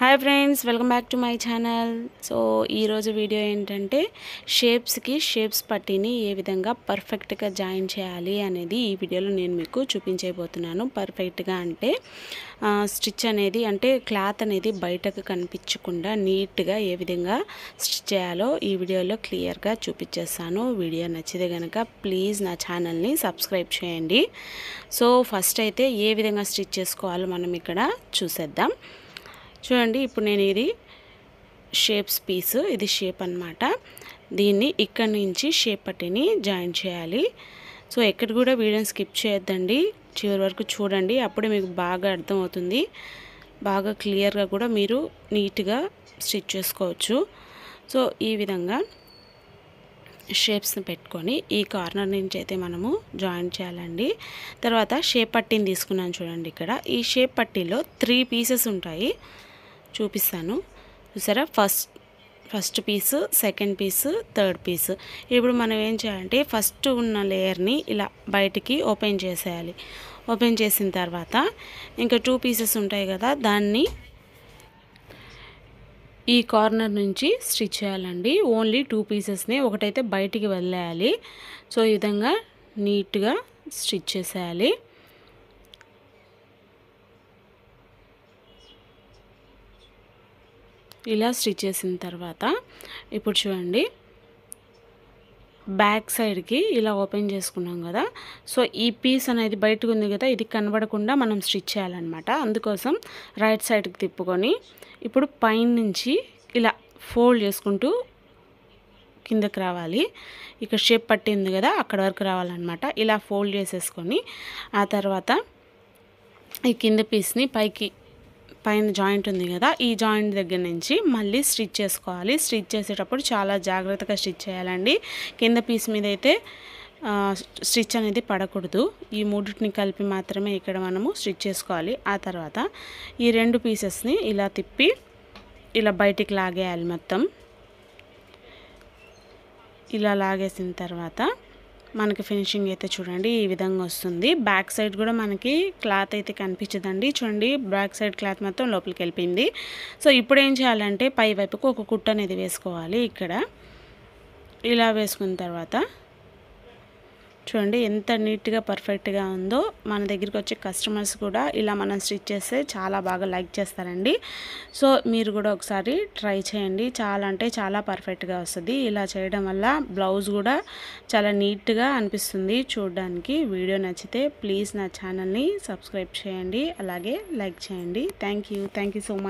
Hi friends, welcome back to my channel. So ఈరోజు video ఏంటంటే shapes పట్టీని ఏ విధంగా పర్ఫెక్ట్గా జాయిన్ చేయాలి అనేది ఈ వీడియోలో నేను మీకు చూపించబోతున్నాను. పర్ఫెక్ట్గా అంటే స్టిచ్ అనేది అంటే క్లాత్ అనేది బయటకు కనిపించకుండా నీట్గా ఏ విధంగా స్టిచ్ చేయాలో ఈ వీడియోలో క్లియర్గా చూపించేస్తాను. వీడియో నచ్చితే కనుక ప్లీజ్ నా ఛానల్ని సబ్స్క్రైబ్ చేయండి. సో ఫస్ట్ అయితే ఏ విధంగా స్టిచ్ చేసుకోవాలో మనం ఇక్కడ చూసేద్దాం. చూడండి, ఇప్పుడు నేను ఇది షేప్స్ పీస్, ఇది షేప్ అన్నమాట. దీన్ని ఇక్కడ నుంచి షేప్ పట్టీని జాయిన్ చేయాలి. సో ఎక్కడ కూడా వీడియోని స్కిప్ చేయొద్దండి, చివరి వరకు చూడండి, అప్పుడే మీకు బాగా అర్థమవుతుంది. బాగా క్లియర్గా కూడా మీరు నీట్గా స్టిచ్ చేసుకోవచ్చు. సో ఈ విధంగా షేప్స్ని పెట్టుకొని ఈ కార్నర్ నుంచి అయితే మనము జాయిన్ చేయాలండి. తర్వాత షేప్ పట్టీని తీసుకున్నాను చూడండి. ఇక్కడ ఈ షేప్ పట్టీలో 3 పీసెస్ ఉంటాయి, చూపిస్తాను చూసారా. First piece, second piece, third పీసు. ఇప్పుడు మనం ఏం చేయాలంటే ఫస్ట్ ఉన్న లేయర్ని ఇలా బయటికి ఓపెన్ చేసేయాలి. ఓపెన్ చేసిన తర్వాత ఇంకా 2 పీసెస్ ఉంటాయి కదా, దాన్ని ఈ కార్నర్ నుంచి స్టిచ్ చేయాలండి. ఓన్లీ 2 పీసెస్ని ఒకటైతే బయటికి వదిలేయాలి. సో ఈ విధంగా నీట్గా స్టిచ్ చేసేయాలి. ఇలా స్టిచ్ చేసిన తర్వాత ఇప్పుడు చూడండి, బ్యాక్ సైడ్కి ఇలా ఓపెన్ చేసుకున్నాం కదా. సో ఈ పీస్ అనేది బయటకు ఉంది కదా, ఇది కనబడకుండా మనం స్టిచ్ చేయాలన్నమాట. అందుకోసం రైట్ సైడ్కి తిప్పుకొని ఇప్పుడు పైన నుంచి ఇలా ఫోల్డ్ చేసుకుంటూ కిందకి రావాలి. ఇక్కడ షేప్ పట్టింది కదా, అక్కడ వరకు రావాలన్నమాట. ఇలా ఫోల్డ్ చేసేసుకొని ఆ తర్వాత ఈ కింద పీస్ని పైన జాయింట్ ఉంది కదా, ఈ జాయింట్ దగ్గర నుంచి మళ్ళీ స్టిచ్ చేసుకోవాలి. స్టిచ్ చేసేటప్పుడు చాలా జాగ్రత్తగా స్టిచ్ చేయాలండి. కింద పీస్ మీద అయితే స్టిచ్ అనేది పడకూడదు. ఈ మూడింటిని కలిపి మాత్రమే ఇక్కడ మనము స్టిచ్ చేసుకోవాలి. ఆ తర్వాత ఈ 2 పీసెస్ని ఇలా తిప్పి ఇలా బయటికి లాగేయాలి. మొత్తం ఇలా లాగేసిన తర్వాత మనకి ఫినిషింగ్ అయితే చూడండి ఈ విధంగా వస్తుంది. బ్యాక్ సైడ్ కూడా మనకి క్లాత్ అయితే కనిపించదండి. చూడండి, బ్యాక్ సైడ్ క్లాత్ మొత్తం లోపలికి వెళ్ళిపోయింది. సో ఇప్పుడు ఏం చేయాలంటే పై వైపుకు ఒక కుట్టు అనేది వేసుకోవాలి. ఇక్కడ ఇలా వేసుకున్న తర్వాత చూడండి ఎంత నీట్గా పర్ఫెక్ట్గా ఉందో. మన దగ్గరికి వచ్చే కస్టమర్స్ కూడా ఇలా మనం స్టిచ్ చేస్తే చాలా బాగా లైక్ చేస్తారండి. సో మీరు కూడా ఒకసారి ట్రై చేయండి. చాలా అంటే చాలా పర్ఫెక్ట్గా వస్తుంది. ఇలా చేయడం వల్ల బ్లౌజ్ కూడా చాలా నీట్గా అనిపిస్తుంది చూడడానికి. వీడియో నచ్చితే ప్లీజ్ నా ఛానల్ని సబ్స్క్రైబ్ చేయండి, అలాగే లైక్ చేయండి. Thank you so much.